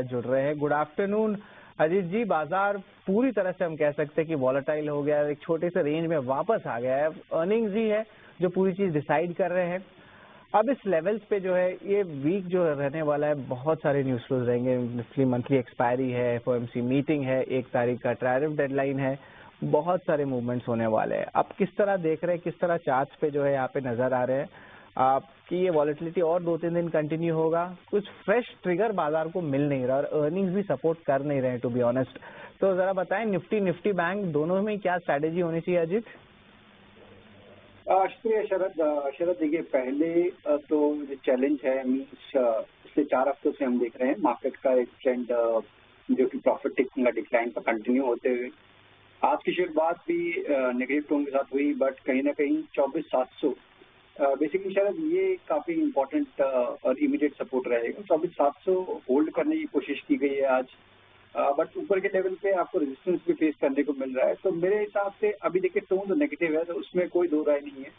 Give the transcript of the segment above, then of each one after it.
जुड़ रहे हैं। गुड आफ्टरनून अजीत जी। बाजार पूरी तरह से हम कह सकते हैं कि वॉलेटाइल हो गया है, एक छोटे से रेंज में वापस आ गया है। अर्निंग्स ही है जो पूरी चीज डिसाइड कर रहे हैं। अब इस लेवल्स पे जो है ये वीक जो रहने वाला है, बहुत सारे न्यूज फ्लोज रहेंगे। निफ्टी मंथली एक्सपायरी है, एफओएमसी मीटिंग है, 1 तारीख का टैरिफ डेडलाइन है, बहुत सारे मूवमेंट्स होने वाले हैं। आप किस तरह देख रहे हैं, किस तरह चार्ट्स पे जो है यहाँ पे नजर आ रहे हैं आपकी ये वॉलेटिलिटी और 2-3 दिन कंटिन्यू होगा? कुछ फ्रेश ट्रिगर बाजार को मिल नहीं रहा और अर्निंग्स भी सपोर्ट कर नहीं रहे टू बी ऑनेस्ट। तो जरा बताएं निफ्टी बैंक दोनों में क्या स्ट्रैटेजी होनी चाहिए अजीत? शुक्रिया शरद देखिए, पहले तो जो चैलेंज है मीन्स पिछले 4 हफ्तों से हम देख रहे हैं मार्केट का एक ट्रेंड जो कि प्रॉफिट टेकिंग का डिक्लाइन पर कंटिन्यू होते हुए आज की शुरुआत भी नेगेटिव टोन के साथ हुई, बट कहीं ना कहीं 24,700 बेसिकली शरद ये काफी इंपॉर्टेंट और इमीडिएट सपोर्ट रहेगा। 24,700 होल्ड करने की कोशिश की गई है आज, बट ऊपर के लेवल पे आपको रेजिस्टेंस भी फेस करने को मिल रहा है। तो मेरे हिसाब से अभी देखिए टोन तो नेगेटिव है, तो उसमें कोई दो राय नहीं है।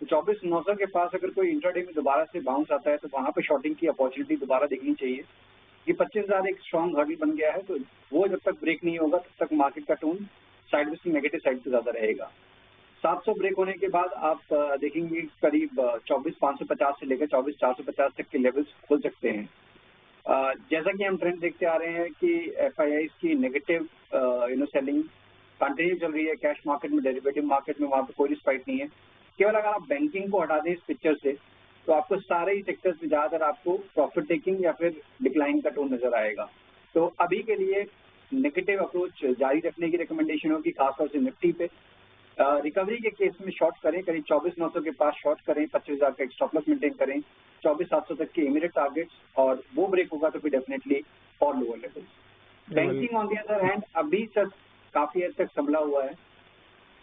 तो 24,900 के पास अगर कोई इंट्राडे में दोबारा से बाउंस आता है तो वहां पे शॉर्टिंग की अपॉर्चुनिटी दोबारा देखनी चाहिए कि 25,000 एक स्ट्रॉन्ग हर्डल बन गया है, तो वो जब तक ब्रेक नहीं होगा तब तक मार्केट का टोन साइड से नेगेटिव साइड पे ज्यादा रहेगा। 700 ब्रेक होने के बाद आप देखेंगे करीब 24,550 से लेकर 24,450 तक के लेवल्स खुल सकते हैं। जैसा कि हम ट्रेंड देखते आ रहे हैं कि एफआईआई की नेगेटिव सेलिंग कंटिन्यू चल रही है कैश मार्केट में, डेरिवेटिव मार्केट में, वहां पर कोई रिस्पाइट नहीं है। केवल अगर आप बैंकिंग को हटा दें इस पिक्चर से तो आपको सारे ही सेक्टर्स में ज्यादातर आपको प्रॉफिट टेकिंग या फिर डिक्लाइन का टोन नजर आएगा। तो अभी के लिए नेगेटिव अप्रोच जारी रखने की रिकमेंडेशन होगी, खासतौर से निफ्टी पे। रिकवरी के केस में शॉर्ट करें, करीब 24,900 के पास शॉर्ट करें, 25,000 का एक स्टॉप लॉस मेंटेन करें, 24,700 तक के इमीडिएट टारगेट्स, और वो ब्रेक होगा तो फिर डेफिनेटली और lower levels. Banking on the other hand अभी तक काफी हद तक संभला हुआ है,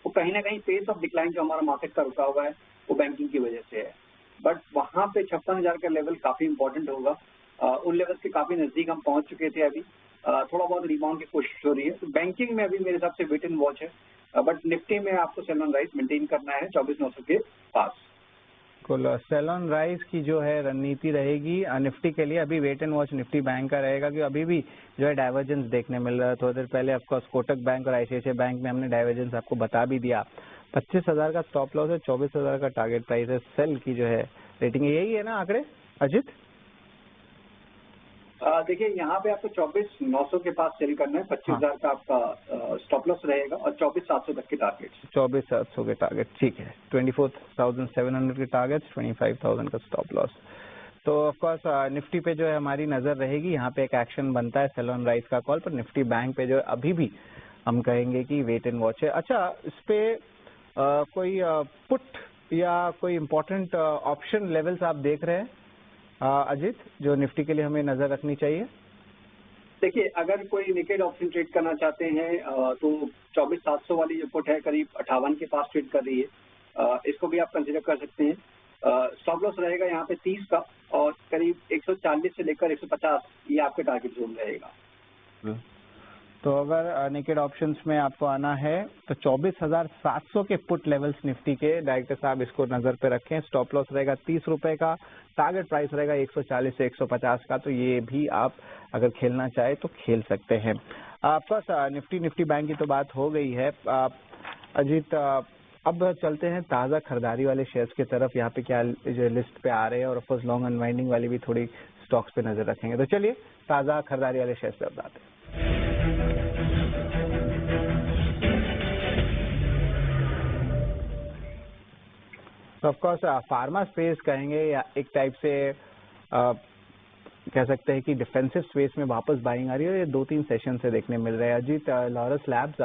वो कहीं ना कहीं पेस ऑफ डिक्लाइन जो हमारा मार्केट का रुका हुआ है वो बैंकिंग की वजह से है, बट वहां पे 56,000 का लेवल काफी इंपॉर्टेंट होगा। उन लेवल के काफी नजदीक हम पहुंच चुके थे। अभी थोड़ा बहुत रिबाउंड की कोशिश हो रही है, तो बैंकिंग में अभी मेरे हिसाब से वेट एंड वॉच है, बट निफ्टी में आपको सेल ऑन राइज मेंटेन करना है 24,900 के पास। सेल ऑन राइज की जो है रणनीति रहेगी निफ्टी के लिए, अभी wait and watch Nifty bank का रहेगा कि अभी भी जो है डाइवर्जेंस देखने मिल रहा है। थोड़ी देर पहले ऑफकोर्स कोटक बैंक और आईसीआईसीआई बैंक में हमने डाइवर्जेंस आपको बता भी दिया। 25,000 का स्टॉप लॉस है, 24,000 का टारगेट प्राइस है, सेल की जो है रेटिंग यही है ना आंकड़े अजित? देखिए यहाँ पे आपको 24,900 के पास सेल करना है, 25,000 का आपका स्टॉप लॉस रहेगा और 24,700 तक के टारगेट। 24,700 के टारगेट, ठीक है। 24,700 के टारगेट, 25,000 का स्टॉप लॉस। तो ऑफकोर्स निफ्टी पे जो है हमारी नजर रहेगी, यहाँ पे एक एक्शन बनता है सेल ऑन राइज का कॉल पर। निफ्टी बैंक पे जो है अभी भी हम कहेंगे कि वेट एंड वॉच है। अच्छा, इस पे कोई पुट या कोई इम्पोर्टेंट ऑप्शन लेवल्स आप देख रहे हैं अजित जो निफ्टी के लिए हमें नजर रखनी चाहिए? देखिए, अगर कोई नेकेड ऑप्शन ट्रेड करना चाहते हैं तो 24,700 वाली जो पुट है करीब 58 के पास ट्रेड कर रही है, इसको भी आप कंसिडर कर सकते हैं। स्टॉप लॉस रहेगा यहाँ पे 30 का और करीब 140 से लेकर 150 ये आपके टारगेट जोन रहेगा। तो अगर नेकेड ऑप्शंस में आपको आना है तो 24,700 के पुट लेवल्स निफ्टी के डायरेक्टर साहब इसको नजर पे रखें। स्टॉप लॉस रहेगा 30 रुपए का, टारगेट प्राइस रहेगा 140 से 150 का। तो ये भी आप अगर खेलना चाहे तो खेल सकते हैं। आपका निफ्टी बैंक की तो बात हो गई है अजीत, अब चलते हैं ताज़ा खरीदारी वाले शेयर्स की तरफ। यहाँ पे क्या जो लिस्ट पे आ रहे हैं और ऑफकोर्स लॉन्ग अनवाइंडिंग वाली भी थोड़ी स्टॉक्स पे नजर रखेंगे। तो चलिए ताज़ा खरीदारी वाले शेयर्स पे बताते हैं। ऑफकोर्स फार्मा स्पेस कहेंगे या एक टाइप से कह सकते हैं कि डिफेंसिव स्पेस में वापस बाइंग आ रही है। ये 2-3 सेशन से देखने मिल रहे हैं अजीत। लॉरस लैब्स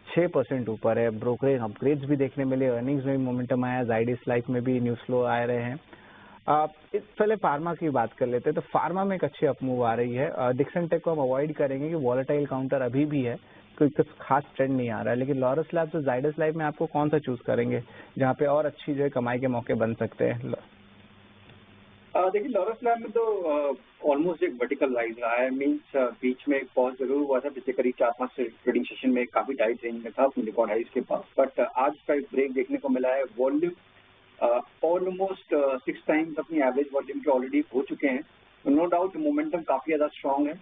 6% ऊपर है, ब्रोकरेज अपग्रेड्स भी देखने मिले, अर्निंग्स में भी मोमेंटम आया, जाइडस लाइफ में भी न्यूज फ्लो आ रहे हैं। पहले फार्मा की बात कर लेते हैं। तो फार्मा में एक अच्छी अपमूव आ रही है। डिक्सन टेक को हम अवॉइड करेंगे कि वॉलेटाइल काउंटर अभी भी है, कोई कुछ खास ट्रेंड नहीं आ रहा है। लेकिन लॉरस लैब्स और जाइडस लाइफ में आपको कौन सा चूज करेंगे जहाँ पे और अच्छी जो है कमाई के मौके बन सकते हैं? देखिए, लॉरस लैब में तो ऑलमोस्ट एक वर्टिकल राइज रहा है। मीन्स बीच में एक पॉज जरूर हुआ था, पिछले करीब 4-5 ट्रेडिंग सेशन में काफी टाइट रेंज में था अपने रिकॉर्ड हाइज के पास, बट आज का एक ब्रेक देखने को मिला है। वॉल्यूम ऑलमोस्ट 6 टाइम्स अपनी एवरेज वॉल्यूम के ऑलरेडी हो चुके हैं। नो डाउट मोमेंटम काफी ज्यादा स्ट्रांग है।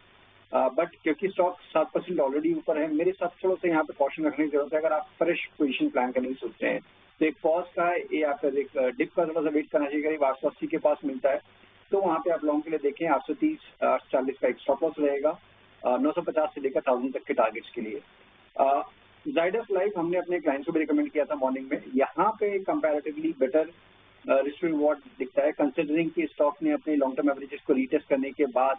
बट क्योंकि स्टॉक 7% ऑलरेडी ऊपर है, मेरे साथ थोड़ा सा यहाँ पे कॉशन रखने की जरूरत है। अगर आप फ्रेश पोजीशन प्लान करने की सोचते हैं तो एक पॉज का है, ये आपका एक डिप का थोड़ा सा वेट करना चाहिए। करीब 880 के पास मिलता है तो वहाँ पे आप लॉन्ग के लिए देखें। 830 840 का एक स्टॉप लॉस रहेगा, 950 से लेकर 1000 तक के टारगेट्स के लिए। जाइडस लाइफ हमने अपने क्लाइंट्स को भी रिकमेंड किया था मॉर्निंग में। यहाँ पे कंपैरेटिवली बेटर रिस्क रिवॉर्ड दिखता है, कंसिडरिंग कि स्टॉक ने अपने लॉन्ग टर्म एवरेजेस को रीटेस्ट करने के बाद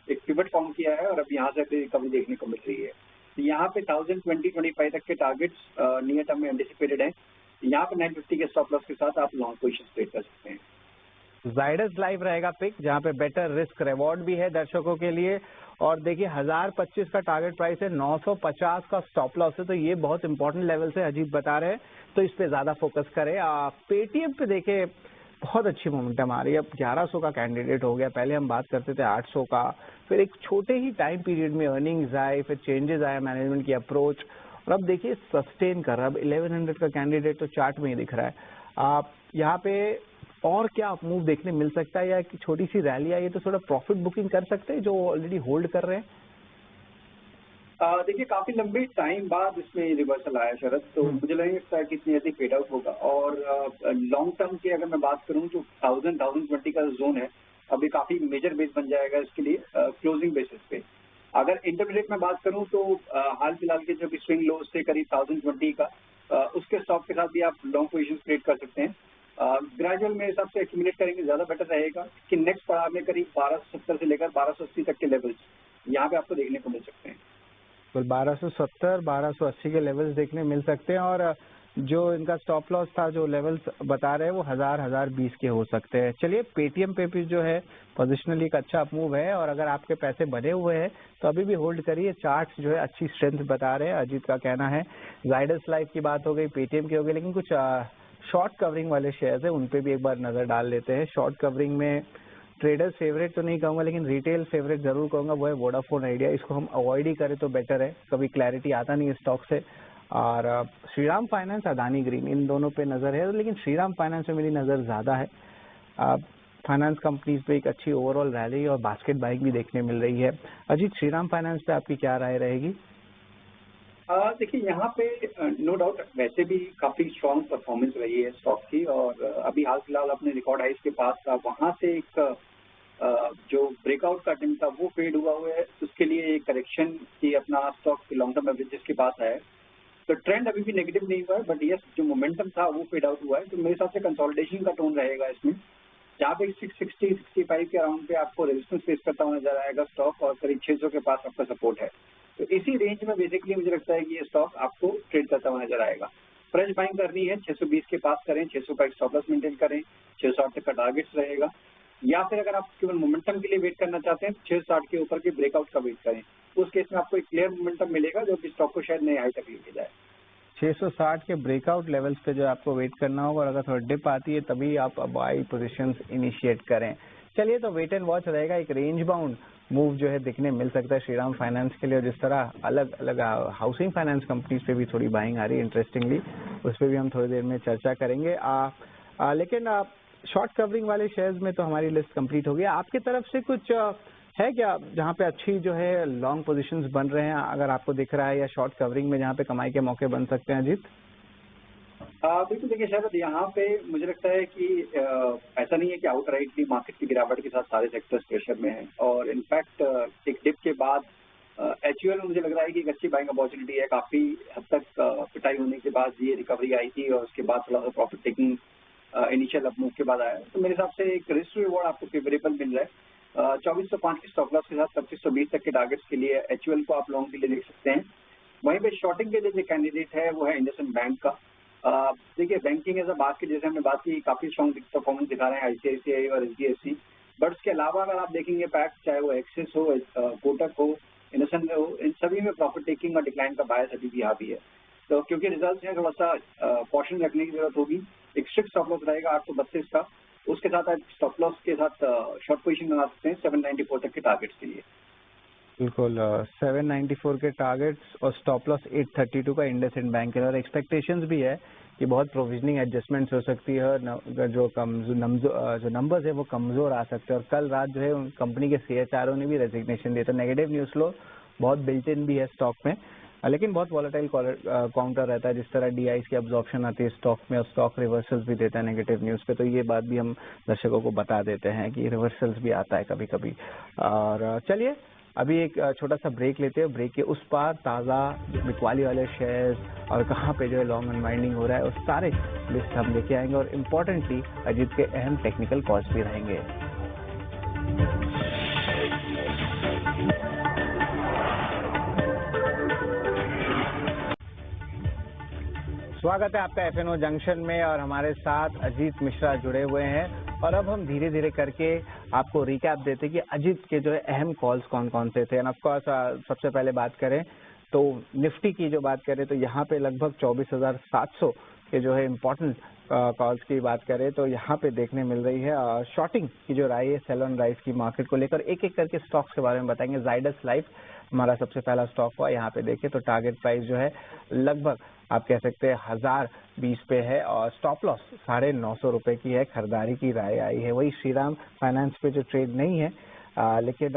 एक पिवट फॉर्म किया है और अब यहाँ से अपनी रिकवरी देखने को मिल रही है। यहाँ पे 1020-25 तक के टारगेट्स नियर टर्म में एंटिसिपेटेड हैं। यहाँ पे 950 के स्टॉप लॉस के साथ आप लॉन्ग पोजीशन ट्रेड कर सकते हैं। जाइडस लाइफ रहेगा पिक, जहाँ पे बेटर रिस्क रिवॉर्ड भी है दर्शकों के लिए। और देखिए 1025 का टारगेट प्राइस है, 950 का स्टॉप लॉस है, तो ये बहुत इंपॉर्टेंट लेवल से अजीत बता रहे हैं, तो इस पे ज्यादा फोकस करें। पेटीएम पे देखे बहुत अच्छी मोमेंटम आ रही है, अब 1100 का कैंडिडेट हो गया। पहले हम बात करते थे 800 का, फिर एक छोटे ही टाइम पीरियड में अर्निंग्स आए, फिर चेंजेस आए मैनेजमेंट की अप्रोच, और अब देखिए सस्टेन कर रहा है। अब 1100 का कैंडिडेट तो चार्ट में ही दिख रहा है। आप यहाँ पे और क्या मूव देखने मिल सकता है, या कि छोटी सी रैली आई है तो थोड़ा प्रॉफिट बुकिंग कर सकते हैं जो ऑलरेडी होल्ड कर रहे हैं? देखिए काफी लंबे टाइम बाद इसमें रिवर्सल आया शरद, तो मुझे नहीं लगता है कि इतनी जल्दी फेड आउट होगा। और लॉन्ग टर्म की अगर मैं बात करूं तो 1020 का जोन है, अभी काफी मेजर बेस बन जाएगा इसके लिए क्लोजिंग बेसिस पे। अगर इंटरमीडिएट में बात करूं तो हाल फिलहाल के जो स्विंग लोज थे करीब 1020 का, उसके स्टॉप के साथ भी आप लॉन्ग पोजीशन क्रिएट कर सकते हैं। ग्रेजुअल मेरे हिसाब से एक्यूमुलेट करेंगे ज्यादा बेटर रहेगा कि नेक्स्ट पड़ाव में करीब 1270 से लेकर 1280 तक के लेवल्स यहाँ पे आपको देखने को मिल सकते हैं। 1270 1280 के लेवल्स देखने मिल सकते हैं, और जो इनका स्टॉप लॉस था जो लेवल्स बता रहे हैं वो 1020 के हो सकते हैं। चलिए पेटीएम पे भी जो है पोजिशनली एक अच्छा मूव है, और अगर आपके पैसे बने हुए हैं तो अभी भी होल्ड करिए। चार्ट्स जो है अच्छी स्ट्रेंथ बता रहे हैं, अजीत का कहना है। जाइडस लाइफ की बात हो गई, पेटीएम की हो गई, लेकिन कुछ शॉर्ट कवरिंग वाले शेयर्स है उन पे भी एक बार नजर डाल लेते हैं। शॉर्ट कवरिंग में ट्रेडर्स फेवरेट तो नहीं कहूंगा, लेकिन रिटेल फेवरेट जरूर कहूंगा, वो है वोडाफोन आइडिया। इसको हम अवॉइड ही करें तो बेटर है, कभी क्लैरिटी आता नहीं है स्टॉक से। और श्रीराम फाइनेंस, अदानी ग्रीन, इन दोनों पे नजर है, लेकिन श्रीराम फाइनेंस में मेरी नजर ज्यादा है। फाइनेंस कंपनीज पे एक अच्छी ओवरऑल रैली और बास्केट बाइंग भी देखने मिल रही है। अजीत, श्रीराम फाइनेंस पे आपकी क्या राय रहेगी? देखिए यहाँ पे नो डाउट वैसे भी काफी स्ट्रांग परफॉर्मेंस रही है स्टॉक की, और अभी हाल फिलहाल अपने रिकॉर्ड हाइस के पास था, वहां से एक जो ब्रेकआउट का अटेम्प्ट था वो फेड हुआ है। उसके लिए एक करेक्शन की अपना स्टॉक लॉन्ग टर्म एवरेजेस के पास है, तो ट्रेंड अभी भी नेगेटिव नहीं हुआ है, बट यस जो मोमेंटम था वो फेड आउट हुआ है। तो मेरे हिसाब से कंसोलिडेशन का टोन रहेगा इसमें, जहाँ पे 660-65 के अराउंड पे आपको रेजिस्टेंस फेस करता हुआ नजर आएगा स्टॉक, और करीब 600 के पास आपका सपोर्ट है। तो इसी रेंज में बेसिकली मुझे लगता है कि ये स्टॉक आपको ट्रेड करता हुआ नजर आएगा। फ्रेश बाइंग करनी है 620 के पास करें, 600 का स्टॉप लॉस मेंटेन करें, 660 तक का टारगेट्स रहेगा। या फिर अगर आप केवल मोमेंटम के लिए वेट करना चाहते हैं 660 के ऊपर के ब्रेकआउट का वेट करें, उस केस में आपको एक क्लियर मोमेंटम मिलेगा जो कि स्टॉक को शायद नए हाई तक लेके जाए। 660 के ब्रेकआउट लेवल्स पे जो आपको वेट करना होगा, और अगर थोड़ा डिप आती है तभी आप बाई पोजीशंस इनिशिएट करें। चलिए, तो वेट एंड वॉच रहेगा। एक रेंज बाउंड मूव जो है दिखने मिल सकता है श्रीराम फाइनेंस के लिए, और जिस तरह अलग अलग हाउसिंग फाइनेंस कंपनीज पे भी थोड़ी बाइंग आ रही है इंटरेस्टिंगली, उस पर भी हम थोड़ी देर में चर्चा करेंगे। लेकिन शॉर्ट कवरिंग वाले शेयर्स में तो हमारी लिस्ट कंप्लीट हो गई। आपकी तरफ से कुछ है क्या जहाँ पे अच्छी जो है लॉन्ग पोजीशंस बन रहे हैं, अगर आपको दिख रहा है, या शॉर्ट कवरिंग में जहाँ पे कमाई के मौके बन सकते हैं? अजीत, बिल्कुल, देखिए शायद यहाँ पे मुझे लगता है कि ऐसा नहीं है कि आउटराइटली मार्केट की गिरावट के साथ सारे सेक्टर्स प्रेशर में हैं, और इनफैक्ट एक डिप के बाद एचयूएल में मुझे लग रहा है कि एक अच्छी बाइंग अपॉर्चुनिटी है। काफी हद तक पिटाई होने के बाद ये रिकवरी आई थी, और उसके बाद थोड़ा सा प्रॉफिट टेकिंग इनिशियल अपमूव के बाद आया, तो मेरे हिसाब से एक रिस्क रिवॉर्ड आपको फेवरेबल मिल रहा है। 2405 की स्टॉप लॉस के साथ 2520 तक के टारगेट्स के लिए एचयूएल को आप लॉन्ग के लिए देख सकते हैं। वहीं पे शॉर्टिंग के लिए जो कैंडिडेट है वो है इंडसइंड बैंक का। देखिए बैंकिंग एज अ बास्केट जैसे हमने बात की, काफी स्ट्रॉन्ग परफॉर्मेंस दिखा रहे हैं आईसीआईसीआई और एचडीएफसी, बट उसके अलावा अगर आप देखेंगे पैक्स, चाहे वो एक्सिस हो, कोटक हो, इंडसइंड हो, इन सभी में प्रॉफिट टेकिंग और डिक्लाइन का बायस अभी भी हावी है। तो क्योंकि रिजल्ट है, थोड़ा सा कॉशन रखने की जरूरत होगी। एक स्ट्रिक्ट स्टॉप लॉस रहेगा 832 का, उसके साथ आप स्टॉप लॉस के साथ शॉर्ट पोजीशन बना सकते हैं 794 तक के टारगेट्स के लिए। बिल्कुल, 794 के टारगेट्स और स्टॉप लॉस 832 का इंडसइंड बैंक है, और एक्सपेक्टेशंस भी है कि बहुत प्रोविजनिंग एडजस्टमेंट्स हो सकती है और जो नंबर्स है वो कमज़ोर आ सकते हैं। और कल रात जो है कंपनी के CHRO ने भी रेजिग्नेशन दिया, तो नेगेटिव न्यूज़ फ्लो बहुत बिल्ट इन भी है स्टॉक में, लेकिन बहुत वॉलेटाइल काउंटर रहता है। जिस तरह DIs की अब्जॉर्प्शन आती है स्टॉक में और स्टॉक रिवर्सल्स भी देता है नेगेटिव न्यूज़ पे, तो ये बात भी हम दर्शकों को बता देते हैं कि रिवर्सल्स भी आता है कभी कभी। और चलिए अभी एक छोटा सा ब्रेक लेते हैं। ब्रेक के उस पार ताज़ा बिकवाली वाले शेयर्स और कहाँ पे जो है लॉन्ग अनवाइंडिंग हो रहा है, उस सारे लिस्ट हम लेके आएंगे और इम्पोर्टेंटली अजीत के अहम टेक्निकल कॉल्स भी रहेंगे। स्वागत है आपका FNO जंक्शन में और हमारे साथ अजीत मिश्रा जुड़े हुए हैं। और अब हम धीरे धीरे करके आपको रिकैप देते कि अजीत के जो है अहम कॉल्स कौन कौन से थे। एंड ऑफ कोर्स सबसे पहले बात करें तो निफ्टी की जो बात करें तो यहाँ पे लगभग 24,700 के जो है इम्पोर्टेंट कॉल्स की बात करें तो यहाँ पे देखने मिल रही है। शॉर्टिंग की जो राय है सेल ऑन राइज की मार्केट को लेकर एक एक करके स्टॉक्स के बारे में बताएंगे। जाइडस लाइफ हमारा सबसे पहला स्टॉक हुआ, यहाँ पे देखें तो टारगेट प्राइस जो है लगभग आप कह सकते हैं 1020 पे है और स्टॉप लॉस 950 रुपए की है। खरीदारी की राय आई है। वही श्रीराम फाइनेंस पे जो ट्रेड नहीं है लेकिन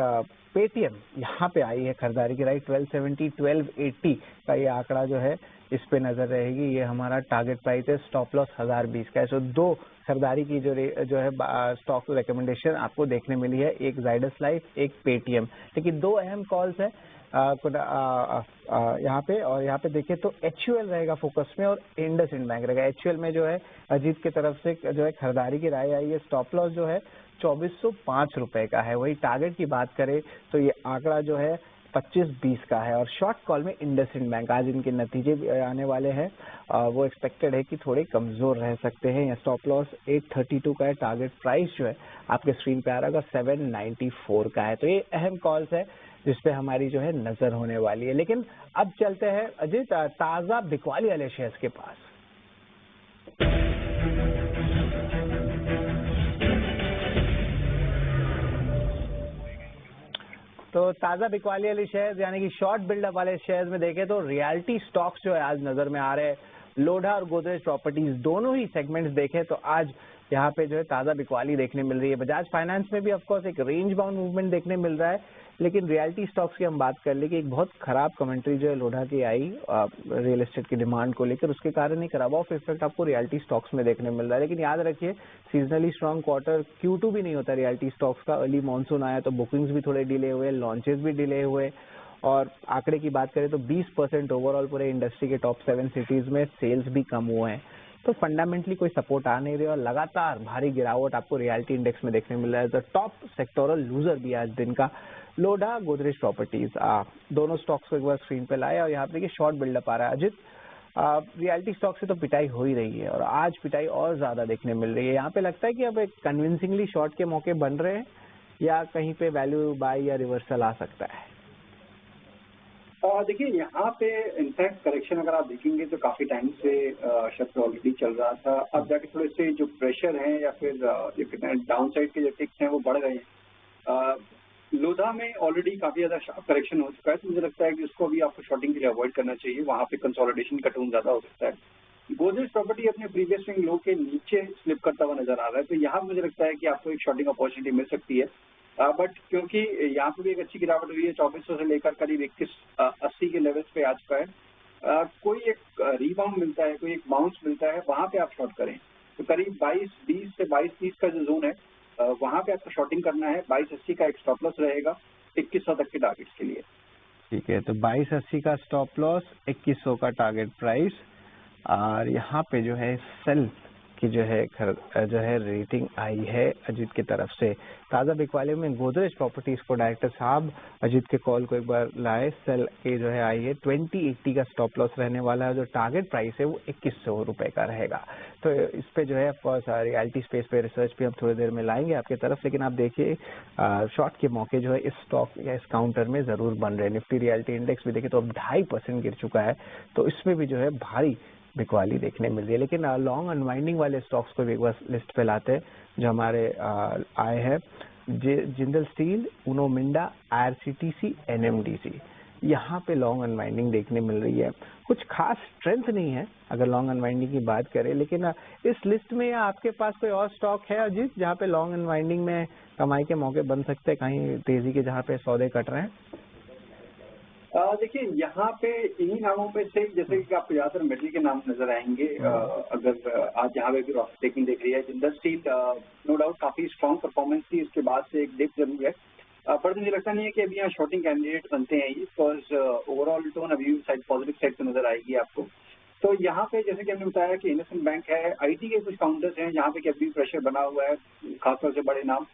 पेटीएम यहाँ पे आई है खरीदारी की राय 1270 1280 का ये आंकड़ा जो है इस पे नजर रहेगी। ये हमारा टारगेट प्राइस है, स्टॉप लॉस 1020 का है। सो दो खरीदारी की जो है स्टॉक रिकमेंडेशन आपको देखने मिली है, एक जाइडस लाइफ एक पेटीएम। लेकिन दो अहम कॉल्स है यहाँ पे, और यहाँ पे देखें तो HUL रहेगा फोकस में और इंडसइंड बैंक रहेगा। HUL में जो है अजीत की तरफ से जो है खरीदारी की राय आई है। स्टॉप लॉस जो है 2405 रुपए का है। वही टारगेट की बात करें तो ये आंकड़ा जो है 2520 का है। और शॉर्ट कॉल में इंडसइंड बैंक, आज इनके नतीजे भी आने वाले हैं, वो एक्सपेक्टेड है कि थोड़े कमजोर रह सकते हैं। स्टॉप लॉस 832 का है। टारगेट प्राइस जो है आपके स्क्रीन पे आ रहा है 794 का है। तो ये अहम कॉल्स है जिसपे हमारी जो है नजर होने वाली है। लेकिन अब चलते हैं अजीत ताजा बिकवाली वाले शेयर्स के पास। तो ताजा बिकवाली वाले शेयर्स यानी कि शॉर्ट बिल्डअप वाले शेयर्स में देखें तो रियल्टी स्टॉक्स जो है आज नजर में आ रहे हैं। लोढ़ा और गोदरेज प्रॉपर्टीज दोनों ही सेगमेंट्स देखें तो आज यहाँ पे जो है ताजा बिकवाली देखने मिल रही है। बजाज फाइनेंस में भी ऑफकोर्स एक रेंज बाउंड मूवमेंट देखने मिल रहा है। लेकिन रियल्टी स्टॉक्स की हम बात कर ले कि एक बहुत खराब कमेंट्री जो है लोढ़ा की आई रियल एस्टेट की डिमांड को लेकर, उसके कारण ही खराब ऑफ इफेक्ट आपको रियल्टी स्टॉक्स में देखने मिल रहा है। लेकिन याद रखिए सीजनली स्ट्रॉन्ग क्वार्टर Q2 भी नहीं होता रियल्टी स्टॉक्स का। अर्ली मानसून आया तो बुकिंग्स भी थोड़े डिले हुए, लॉन्चेस भी डिले हुए। और आंकड़े की बात करें तो 20% ओवरऑल पूरे इंडस्ट्री के टॉप 7 सिटीज में सेल्स भी कम हुए हैं। तो फंडामेंटली कोई सपोर्ट आ नहीं रही और लगातार भारी गिरावट आपको रियल्टी इंडेक्स में देखने मिल रहा है। तो टॉप सेक्टोरल लूजर भी आज दिन का लोढ़ा गोदरेज प्रॉपर्टीज, दोनों स्टॉक्स को एक बार स्क्रीन पे लाए। और यहाँ पे देखिए शॉर्ट बिल्डअप आ रहा है। अजित रियल्टी स्टॉक से तो पिटाई हो ही रही है और आज पिटाई और ज्यादा देखने मिल रही है। यहाँ पे लगता है कि अब एक कन्विंसिंगली शॉर्ट के मौके बन रहे हैं या कहीं पे वैल्यू बाय या रिवर्सल आ सकता है? देखिए यहाँ पे इनफैक्ट करेक्शन अगर आप देखेंगे तो काफी टाइम से शब्द ऑलरेडी चल रहा था। अब जाके थोड़े से जो प्रेशर है या फिर जो कहते हैं डाउन साइड के जो टिक्स हैं वो बढ़ रहे हैं। लोधा में ऑलरेडी काफी ज्यादा करेक्शन हो चुका है, तो मुझे लगता है कि उसको भी आपको शॉर्टिंग के लिए अवॉइड करना चाहिए। वहाँ पे कंसोलिडेशन का टोन ज्यादा हो सकता है। गोदरेज प्रॉपर्टी अपने प्रीवियस स्विंग लो के नीचे स्लिप करता हुआ नजर आ रहा है, तो यहाँ मुझे लगता है कि आपको एक शॉर्टिंग अपॉर्चुनिटी मिल सकती है। बट क्योंकि यहाँ पे भी एक अच्छी गिरावट हुई है, 2400 से लेकर करीब 2180 के लेवल्स पे आ चुका है। कोई एक रीबाउंड मिलता है, कोई एक बाउंस मिलता है, वहां पे आप शॉर्ट करें। तो करीब 2220 से 2230 का जो जोन है वहां पे आपको शॉर्टिंग करना है। 2280 का एक स्टॉप लॉस रहेगा 2100 तक के टारगेट्स के लिए। ठीक है, तो 2280 का स्टॉप लॉस, 2100 का टारगेट प्राइस। और यहाँ पे जो है सेल की जो है रेटिंग आई है अजीत की तरफ से। ताज़ा बिकवाली में गोदरेज प्रॉपर्टीज को डायरेक्टर साहब अजीत के कॉल को एक बार लाए। सेल के जो है आई है 2080 का स्टॉप लॉस रहने वाला है। जो टारगेट प्राइस है वो 2100 रुपए का रहेगा। तो इस पे जो है ऑफकोर्स रियल्टी स्पेस पे रिसर्च भी हम थोड़ी देर में लाएंगे आपकी तरफ। लेकिन आप देखिए शॉर्ट के मौके जो है इस स्टॉक या इस काउंटर में जरूर बन रहे हैं। निफ्टी रियल्टी इंडेक्स भी देखे तो अब 2.5% गिर चुका है, तो इसमें भी जो है भारी बिकवाली देखने मिल रही है। लेकिन लॉन्ग अनवाइंडिंग वाले स्टॉक्स को भी एक बार लिस्ट पे लाते हैं जो हमारे आए हैं। Jindal steel, Uno Minda, IRCTC, NMDC, यहाँ पे लॉन्ग अनवाइंडिंग देखने मिल रही है। कुछ खास स्ट्रेंथ नहीं है अगर लॉन्ग अनवाइंडिंग की बात करें, लेकिन इस लिस्ट में आपके पास कोई और स्टॉक है अजीत जहाँ पे लॉन्ग अनवाइंडिंग में कमाई के मौके बन सकते हैं, कहीं तेजी के जहाँ पे सौदे कट रहे हैं? देखिए यहाँ पे इन्हीं नामों में से जैसे कि आपको ज्यादातर मेटल के नाम नजर आएंगे। अगर आज यहाँ पे भी प्रॉफिट टेकिंग देख रही है, जिंदल स्टील नो डाउट काफी स्ट्रॉन्ग परफॉर्मेंस थी, इसके बाद से एक डिप जरूर है, पर मुझे लगता नहीं है कि अभी यहाँ शॉर्टिंग कैंडिडेट बनते हैं ये, बिकॉज ओवरऑल टोन अभी साइड पॉजिटिव साइड पे नजर आएगी आपको। तो यहाँ पे जैसे कि हमने बताया कि इंडसइंड बैंक है, आईटी के कुछ काउंटर्स हैं जहाँ पे कि अभी प्रेशर बना हुआ है, खासतौर से बड़े नाम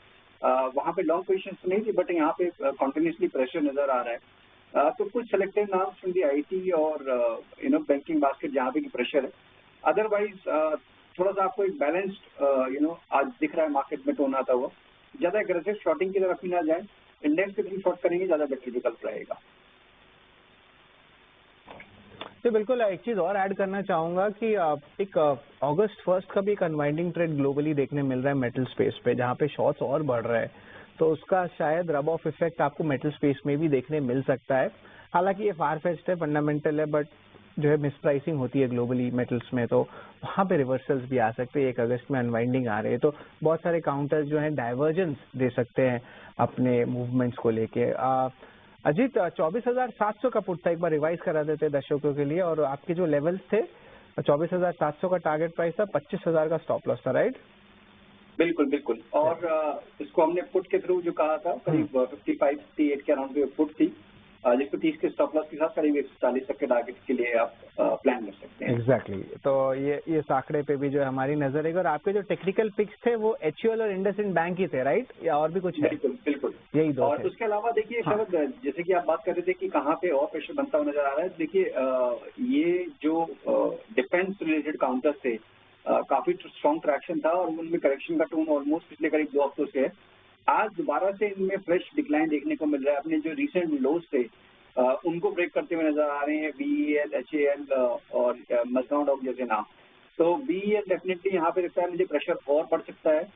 वहाँ पे लॉन्ग पोजिशन तो नहीं थी, बट यहाँ पे कॉन्टिन्यूसली प्रेशर नजर आ रहा है। तो कुछ सिलेक्टेड नाम फ्रॉम दी आईटी और बैंकिंग बास्केट जहाँ पे की प्रेशर है। अदरवाइज थोड़ा सा आपको एक बैलेंस्ड आज दिख रहा है मार्केट में टोन आता हुआ। ज्यादा एग्रेसिव शॉर्टिंग की तरफ भी ना जाए, इंडेक्स के थ्रू शॉर्ट करेंगे ज्यादा बेटर विकल्प रहेगा। तो बिल्कुल एक चीज और ऐड करना चाहूंगा कि एक अगस्त 1 का भी एक अनवाइंडिंग ट्रेंड ग्लोबली देखने मिल रहा है मेटल स्पेस पे, जहाँ पे शॉर्ट्स और बढ़ रहे हैं, तो उसका शायद रब ऑफ इफेक्ट आपको मेटल स्पेस में भी देखने मिल सकता है। हालांकि ये फार फेच्ड है, फंडामेंटल है, बट जो है मिसप्राइसिंग होती है ग्लोबली मेटल्स में, तो वहाँ पे रिवर्सल्स भी आ सकते हैं। 1 अगस्त में अनवाइंडिंग आ रही है, तो बहुत सारे काउंटर्स जो हैं डाइवर्जेंस दे सकते हैं अपने मूवमेंट्स को लेके। अजीत 24,700 का पुट था, एक बार रिवाइज करा देते दर्शकों के लिए, और आपके जो लेवल्स थे 24,700 का टारगेट प्राइस था, 25,000 का स्टॉप लॉस था, राइट? बिल्कुल बिल्कुल। और इसको हमने पुट के थ्रू जो कहा था करीब 55-58 के अराउंड पे पुट थी, जिसको 30 के स्टॉप लॉस के साथ करीब 140 तक के टारगेट के लिए आप प्लान कर सकते हैं। एग्जैक्टली तो ये आंकड़े पे भी जो है हमारी नजर रहेगी। और आपके जो टेक्निकल पिक्स थे वो एचयूएल और इंडसइंड बैंक ही थे, राइट, या और भी कुछ है? बिल्कुल बिल्कुल, यही दो और थे। उसके अलावा देखिए शरद, जैसे कि आप बात कर रहे थे कि कहाँ पे और प्रेशर बनता हुआ नजर आ रहा है, देखिए ये जो डिफेंस रिलेटेड काउंटर थे काफी स्ट्रॉन्ग ट्रैक्शन था और उनमें करेक्शन का टोन ऑलमोस्ट पिछले करीब 2 हफ्तों से है। आज दोबारा से इनमें फ्रेश डिक्लाइन देखने को मिल रहा है। अपने जो रिसेंट लोज थे उनको ब्रेक करते हुए नजर आ रहे हैं बीईएल, एचएएल और मजगांव डॉक जैसे नाम। तो बीईएल डेफिनेटली यहाँ पे लगता है मुझे प्रेशर और बढ़ सकता है।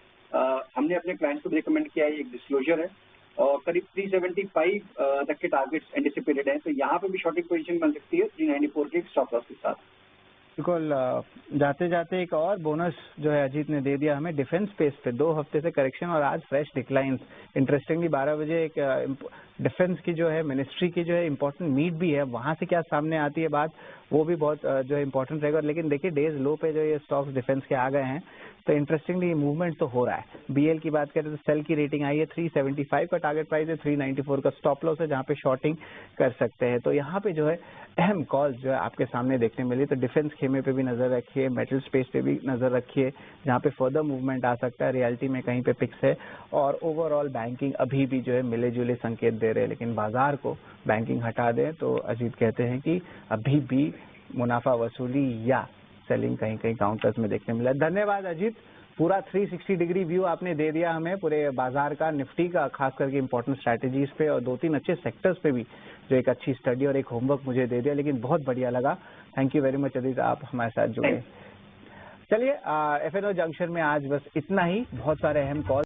हमने अपने क्लाइंट्स को रिकमेंड किया है, एक डिस्क्लोजर है, और करीब 375 तक के टारगेट्स एंटिसिपेटेड हैं, तो यहाँ पे भी शॉर्टिंग पोजीशन बन सकती है 394 के स्टॉप लॉस के साथ। बिल्कुल। जाते जाते एक और बोनस जो है अजीत ने दे दिया हमें डिफेंस स्पेस पे, 2 हफ्ते से करेक्शन और आज फ्रेश डिक्लाइंस। इंटरेस्टिंगली 12 बजे एक डिफेंस की जो है मिनिस्ट्री की जो है इंपॉर्टेंट मीट भी है, वहां से क्या सामने आती है बात, वो भी बहुत जो है इंपॉर्टेंट रहेगा। लेकिन देखिए डेज लो पे जो ये स्टॉक्स डिफेंस के आ गए हैं, तो इंटरेस्टिंगली मूवमेंट तो हो रहा है। बीएल की बात करें तो सेल की रेटिंग आई है, 375 का टारगेट प्राइस है, 394 का स्टॉप लॉस है, जहाँ पे शॉर्टिंग कर सकते हैं। तो यहाँ पे जो है अहम कॉल जो है आपके सामने देखने मिली। तो डिफेंस खेमे पे भी नजर रखिए, मेटल स्पेस पे भी नजर रखिए, जहाँ पे फर्दर मूवमेंट आ सकता है। रियलिटी में कहीं पे पिक्स है, और ओवरऑल बैंकिंग अभी भी जो है मिले जुले संकेत दे रहे हैं, लेकिन बाजार को बैंकिंग हटा दें तो अजीत कहते हैं कि अभी भी मुनाफा वसूली या सेलिंग कहीं कहीं काउंटर्स में देखने मिला। धन्यवाद अजीत, पूरा 360 डिग्री व्यू आपने दे दिया हमें पूरे बाजार का, निफ्टी का, खास करके इंपॉर्टेंट स्ट्रैटेजीज पे, और 2-3 अच्छे सेक्टर्स पे भी जो एक अच्छी स्टडी और एक होमवर्क मुझे दे दिया। लेकिन बहुत बढ़िया लगा, thank you very much Ajit, आप हमारे साथ जुड़े। चलिए एफएनओ जंक्शन में आज बस इतना ही, बहुत सारे अहम कॉल